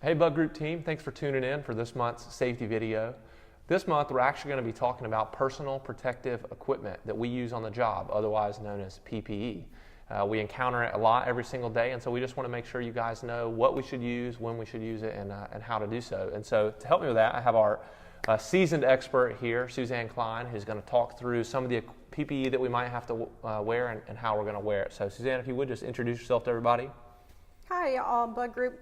Hey Bug Group team, thanks for tuning in for this month's safety video. This month we're actually going to be talking about personal protective equipment that we use on the job, otherwise known as PPE. We encounter it a lot every single day, and so we just want to make sure you guys know what we should use, when we should use it, and how to do so. And so to help me with that, I have our seasoned expert here, Suzanne Klein, who's going to talk through some of the PPE that we might have to wear and how we're going to wear it. So Suzanne, if you would just introduce yourself to everybody. Hi, all Bug Group.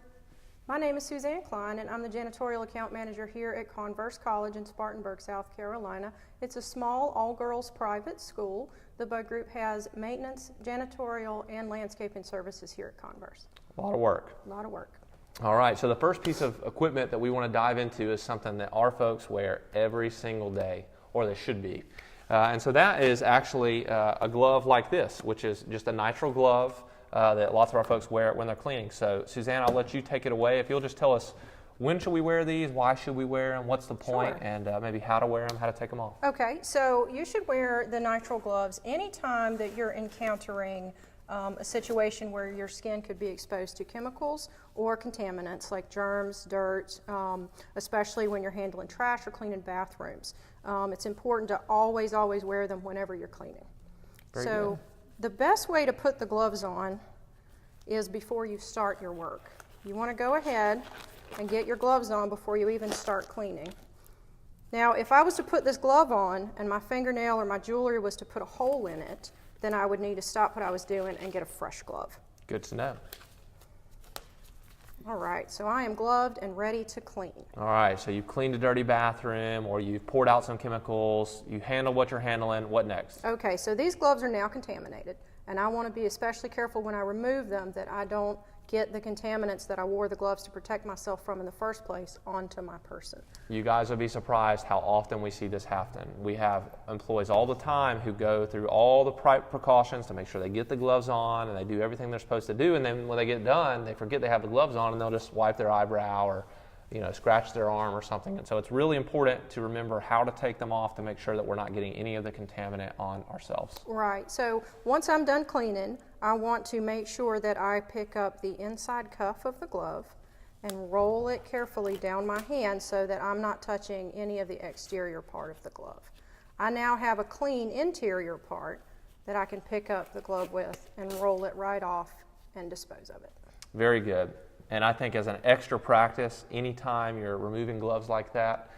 My name is Suzanne Klein, and I'm the janitorial account manager here at Converse College in Spartanburg, South Carolina. It's a small, all-girls private school. The Bug Group has maintenance, janitorial, and landscaping services here at Converse. A lot of work. A lot of work. All right, so the first piece of equipment that we want to dive into is something that our folks wear every single day, or they should be. And so that is actually a glove like this, which is just a nitrile glove that lots of our folks wear when they're cleaning. So Suzanne, I'll let you take it away. If you'll just tell us when should we wear these, why should we wear them, what's the point, Sure. and maybe how to wear them, how to take them off. Okay, so you should wear the nitrile gloves anytime that you're encountering a situation where your skin could be exposed to chemicals or contaminants like germs, dirt, especially when you're handling trash or cleaning bathrooms. It's important to always wear them whenever you're cleaning. Very So good. the best way to put the gloves on is before you start your work. You want to go ahead and get your gloves on before you even start cleaning. Now, if I was to put this glove on and my fingernail or my jewelry was to put a hole in it, then I would need to stop what I was doing and get a fresh glove. Good to know. All right, so I am gloved and ready to clean. All right, so you've cleaned a dirty bathroom or you've poured out some chemicals, you handle what you're handling, what next? Okay, so these gloves are now contaminated, and I want to be especially careful when I remove them that I don't get the contaminants that I wore the gloves to protect myself from in the first place onto my person. You guys would be surprised how often we see this happen. We have employees all the time who go through all the precautions to make sure they get the gloves on and they do everything they're supposed to do, and then when they get done, they forget they have the gloves on and they'll just wipe their eyebrow or scratch their arm or something. And so it's really important to remember how to take them off to make sure that we're not getting any of the contaminant on ourselves. Right, so once I'm done cleaning, I want to make sure that I pick up the inside cuff of the glove and roll it carefully down my hand so that I'm not touching any of the exterior part of the glove. I now have a clean interior part that I can pick up the glove with and roll it right off and dispose of it. Very good. And I think as an extra practice, anytime you're removing gloves like that,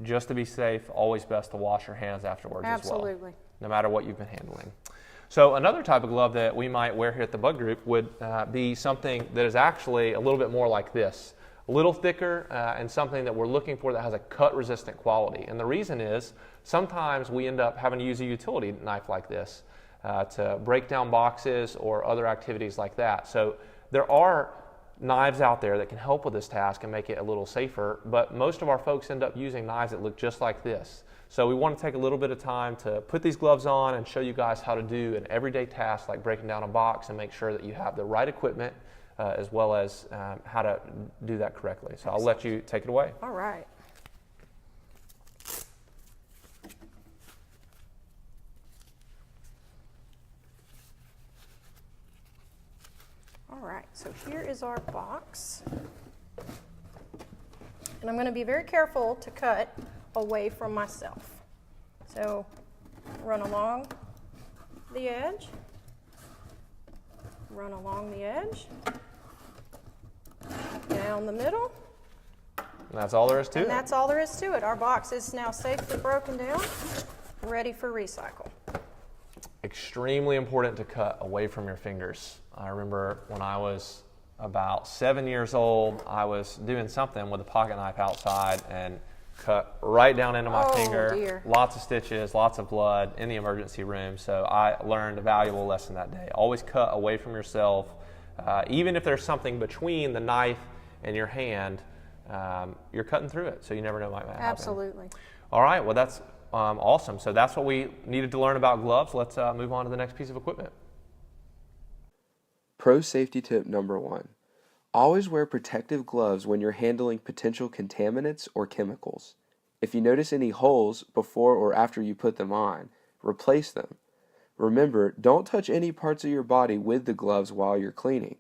just to be safe, always best to wash your hands afterwards as well. Absolutely. No matter what you've been handling. So another type of glove that we might wear here at the Bug Group would be something that is actually a little bit more like this. A little thicker and something that we're looking for that has a cut-resistant quality. And the reason is sometimes we end up having to use a utility knife like this to break down boxes or other activities like that. So there are knives out there that can help with this task and make it a little safer, but most of our folks end up using knives that look just like this. So we want to take a little bit of time to put these gloves on and show you guys how to do an everyday task like breaking down a box and make sure that you have the right equipment as well as how to do that correctly. So I'll let you take it away. All right. All right, so here is our box. And I'm going to be very careful to cut away from myself. So run along the edge, run along the edge, down the middle. And that's all there is to it. And that's all there is to it. Our box is now safely broken down, ready for recycle. Extremely important to cut away from your fingers. I remember when I was about 7 years old, I was doing something with a pocket knife outside and cut right down into my finger. Dear. Lots of stitches, lots of blood in the emergency room. So I learned a valuable lesson that day. Always cut away from yourself. Even if there's something between the knife and your hand, you're cutting through it. So you never know what might happen. Absolutely. All right, well that's awesome. So that's what we needed to learn about gloves. Let's move on to the next piece of equipment. Pro safety tip number 1. Always wear protective gloves when you're handling potential contaminants or chemicals. If you notice any holes before or after you put them on, replace them. Remember, don't touch any parts of your body with the gloves while you're cleaning.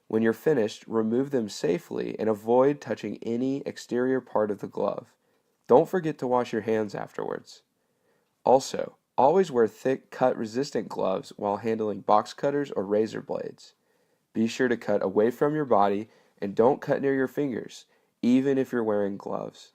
When you're finished, remove them safely and avoid touching any exterior part of the glove. Don't forget to wash your hands afterwards. Also, always wear thick, cut-resistant gloves while handling box cutters or razor blades. Be sure to cut away from your body and don't cut near your fingers, even if you're wearing gloves.